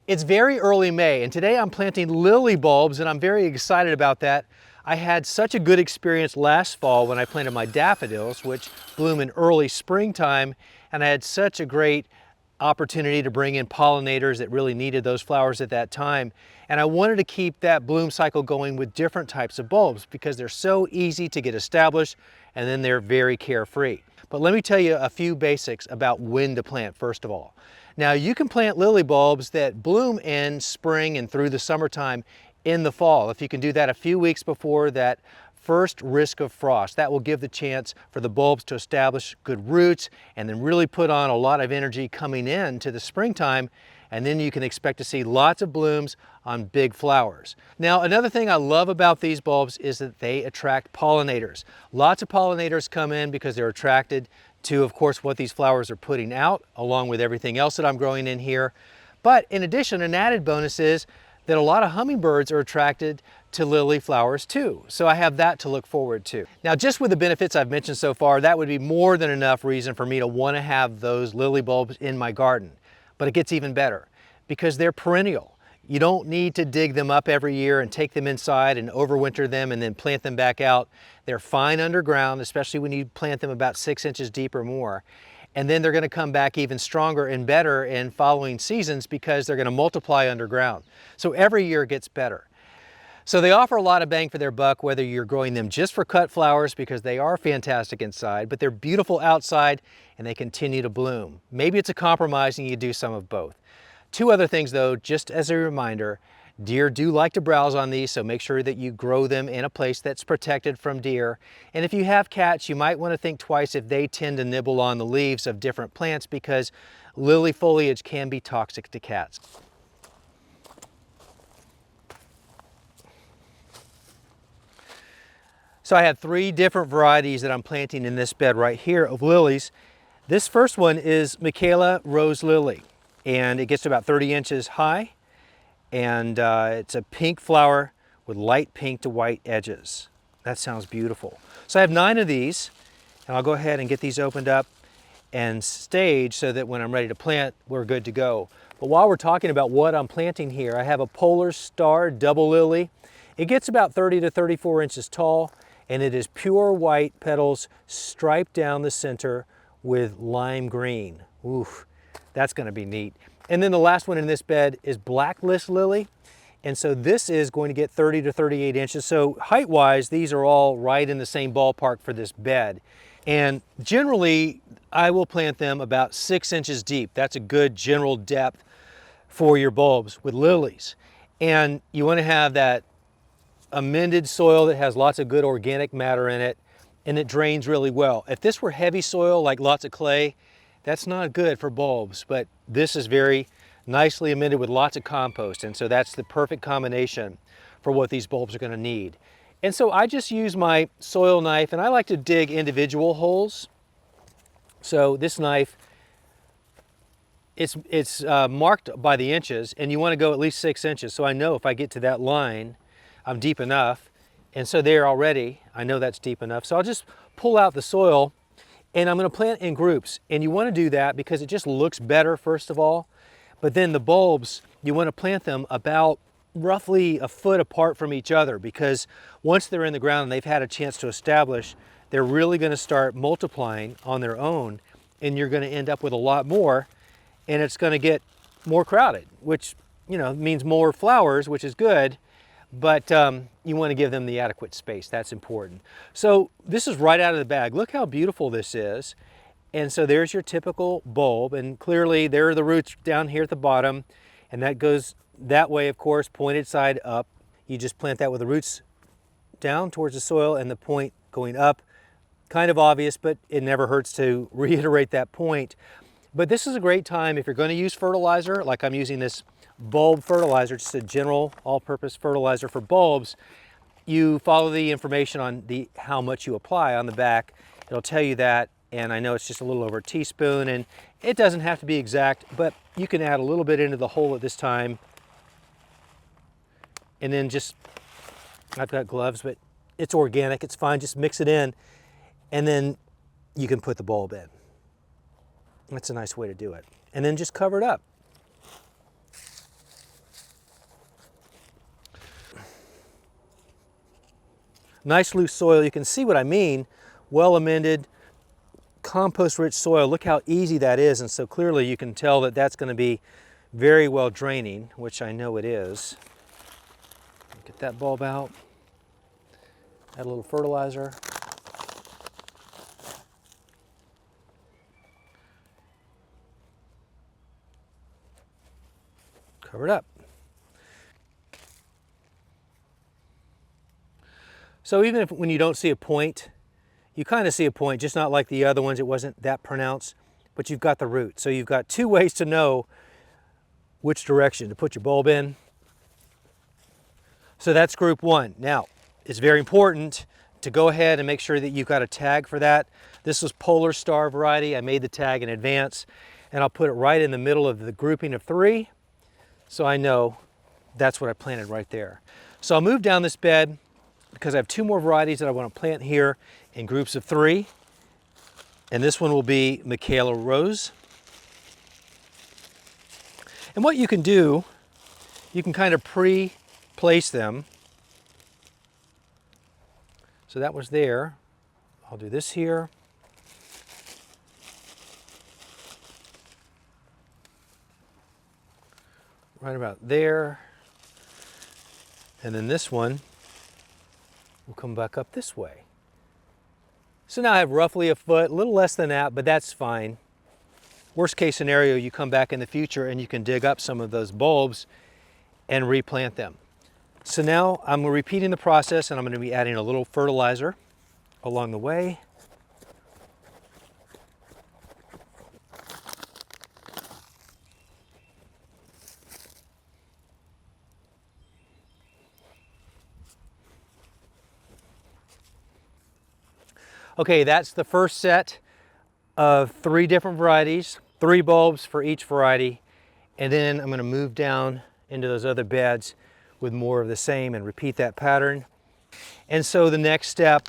It's very early May, and today I'm planting lily bulbs, and I'm very excited about that. I had such a good experience last fall when I planted my daffodils, which bloom in early springtime, and I had such a great opportunity to bring in pollinators that really needed those flowers at that time. And I wanted to keep that bloom cycle going with different types of bulbs because they're so easy to get established, and then they're very carefree. But let me tell you a few basics about when to plant first of all. Now you can plant lily bulbs that bloom in spring and through the summertime in the fall. If you can do that a few weeks before that first risk of frost, that will give the chance for the bulbs to establish good roots and then really put on a lot of energy coming in to the springtime, and then you can expect to see lots of blooms on big flowers. Now, another thing I love about these bulbs is that they attract pollinators. Lots of pollinators come in because they're attracted to, of course, what these flowers are putting out, along with everything else that I'm growing in here. But in addition, an added bonus is that a lot of hummingbirds are attracted to lily flowers too. So I have that to look forward to. Now, just with the benefits I've mentioned so far, that would be more than enough reason for me to want to have those lily bulbs in my garden. But it gets even better because they're perennial. You don't need to dig them up every year and take them inside and overwinter them and then plant them back out. They're fine underground, especially when you plant them about 6 inches deep or more. And then they're going to come back even stronger and better in following seasons because they're going to multiply underground. So every year it gets better. So they offer a lot of bang for their buck, whether you're growing them just for cut flowers because they are fantastic inside, but they're beautiful outside and they continue to bloom. Maybe it's a compromise and you do some of both. Two other things though, just as a reminder, deer do like to browse on these, so make sure that you grow them in a place that's protected from deer. And if you have cats, you might want to think twice if they tend to nibble on the leaves of different plants because lily foliage can be toxic to cats. So I have 3 different varieties that I'm planting in this bed right here of lilies. This first one is Michaela Rose Lily, and it gets to about 30 inches high, and it's a pink flower with light pink to white edges. That sounds beautiful. So I have 9 of these, and I'll go ahead and get these opened up and staged so that when I'm ready to plant, we're good to go. But while we're talking about what I'm planting here, I have a Polar Star double lily. It gets about 30 to 34 inches tall, and it is pure white petals striped down the center with lime green. Oof, that's gonna be neat. And then the last one in this bed is Blacklist Lily. And so this is going to get 30 to 38 inches. So height-wise, these are all right in the same ballpark for this bed. And generally, I will plant them about 6 inches deep. That's a good general depth for your bulbs with lilies. And you want to have that amended soil that has lots of good organic matter in it and it drains really well. If this were heavy soil, like lots of clay, that's not good for bulbs, but this is very nicely amended with lots of compost, and so that's the perfect combination for what these bulbs are going to need. And so I just use my soil knife, and I like to dig individual holes. So this knife, it's marked by the inches, and you want to go at least 6 inches. So I know if I get to that line, I'm deep enough. And so there already, I know that's deep enough. So I'll just pull out the soil, and I'm going to plant in groups. And you want to do that because it just looks better, first of all. But then the bulbs, you want to plant them about roughly a foot apart from each other, because once they're in the ground and they've had a chance to establish, they're really going to start multiplying on their own, and you're going to end up with a lot more, and it's going to get more crowded, which, you know, means more flowers, which is good, but you want to give them the adequate space. That's important. So this is right out of the bag. Look how beautiful this is. And so there's your typical bulb, and clearly there are the roots down here at the bottom, and that goes that way, of course, pointed side up. You just plant that with the roots down towards the soil and the point going up. Kind of obvious, but it never hurts to reiterate that point. But this is a great time if you're going to use fertilizer, like I'm using this bulb fertilizer, just a general all-purpose fertilizer for bulbs. You follow the information on how much you apply on the back. It'll tell you that. And I know it's just a little over a teaspoon, and it doesn't have to be exact, but you can add a little bit into the hole at this time. And then just, I've got gloves, but it's organic, it's fine, just mix it in, and then you can put the bulb in. That's a nice way to do it. And then just cover it up. Nice loose soil. You can see what I mean. Well amended, compost rich soil. Look how easy that is. And so clearly you can tell that that's going to be very well draining, which I know it is. Get that bulb out. Add a little fertilizer. Cover it up. So even if when you don't see a point, you kind of see a point, just not like the other ones, it wasn't that pronounced, but you've got the root. So you've got two ways to know which direction to put your bulb in. So that's group one. Now, it's very important to go ahead and make sure that you've got a tag for that. This was Polar Star variety. I made the tag in advance, and I'll put it right in the middle of the grouping of 3, so I know that's what I planted right there. So I'll move down this bed because I have 2 more varieties that I want to plant here in groups of 3. And this one will be Michaela Rose. And what you can do, you can kind of pre-place them. So that was there. I'll do this here. Right about there. And then this one will come back up this way. So now I have roughly a foot, a little less than that, but that's fine. Worst case scenario, you come back in the future and you can dig up some of those bulbs and replant them. So now I'm repeating the process, and I'm going to be adding a little fertilizer along the way. Okay, that's the first set of 3 different varieties, 3 bulbs for each variety. And then I'm going to move down into those other beds with more of the same and repeat that pattern. And so the next step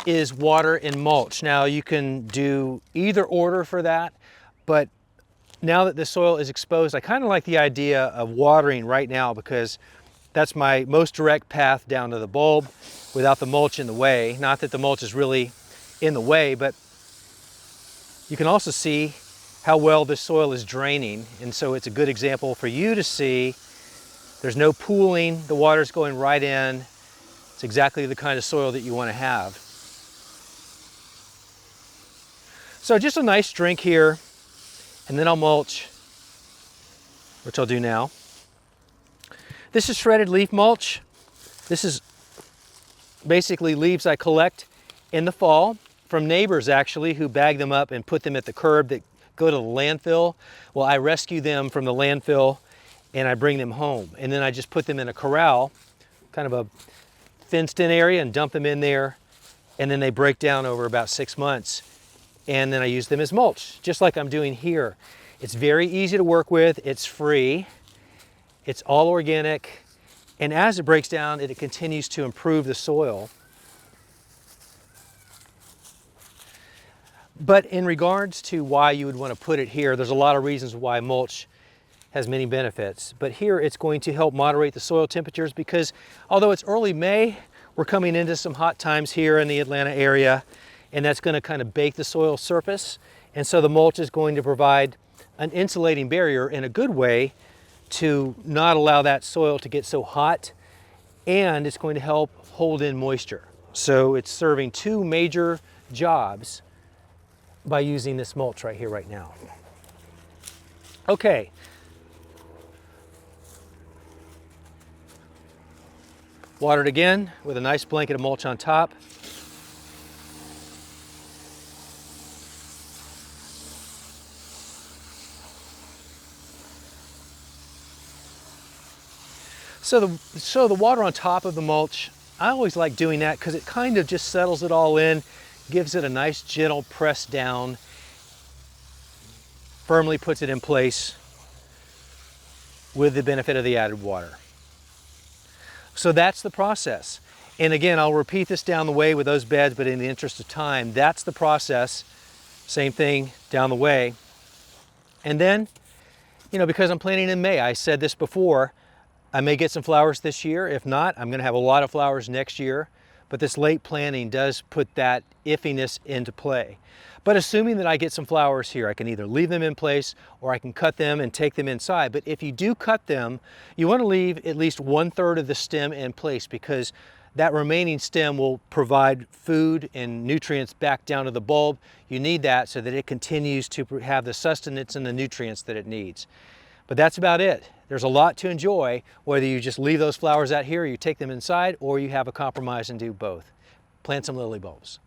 is water and mulch. Now you can do either order for that, but now that the soil is exposed, I kind of like the idea of watering right now because that's my most direct path down to the bulb without the mulch in the way. Not that the mulch is really in the way, but you can also see how well this soil is draining. And so it's a good example for you to see. There's no pooling, the water's going right in. It's exactly the kind of soil that you want to have. So just a nice drink here, and then I'll mulch, which I'll do now. This is shredded leaf mulch. This is basically leaves I collect in the fall from neighbors actually who bag them up and put them at the curb that go to the landfill. Well, I rescue them from the landfill and I bring them home. And then I just put them in a corral, kind of a fenced in area, and dump them in there. And then they break down over about 6 months. And then I use them as mulch, just like I'm doing here. It's very easy to work with. It's free. It's all organic. And as it breaks down, it continues to improve the soil. But in regards to why you would want to put it here, there's a lot of reasons why mulch has many benefits. But here it's going to help moderate the soil temperatures because although it's early May, we're coming into some hot times here in the Atlanta area, and that's going to kind of bake the soil surface. And so the mulch is going to provide an insulating barrier in a good way to not allow that soil to get so hot, and it's going to help hold in moisture. So it's serving 2 major jobs by using this mulch right here, right now. Okay. Watered again with a nice blanket of mulch on top. So the water on top of the mulch, I always like doing that because it kind of just settles it all in, gives it a nice gentle press down, firmly puts it in place with the benefit of the added water. So that's the process. And again, I'll repeat this down the way with those beds, but in the interest of time, that's the process. Same thing down the way. And then, you know, because I'm planting in May, I said this before, I may get some flowers this year. If not, I'm going to have a lot of flowers next year. but this late planting does put that iffiness into play. But assuming that I get some flowers here, I can either leave them in place or I can cut them and take them inside. But if you do cut them, you want to leave at least 1/3 of the stem in place, because that remaining stem will provide food and nutrients back down to the bulb. You need that so that it continues to have the sustenance and the nutrients that it needs. But that's about it. There's a lot to enjoy, whether you just leave those flowers out here, or you take them inside, or you have a compromise and do both. Plant some lily bulbs.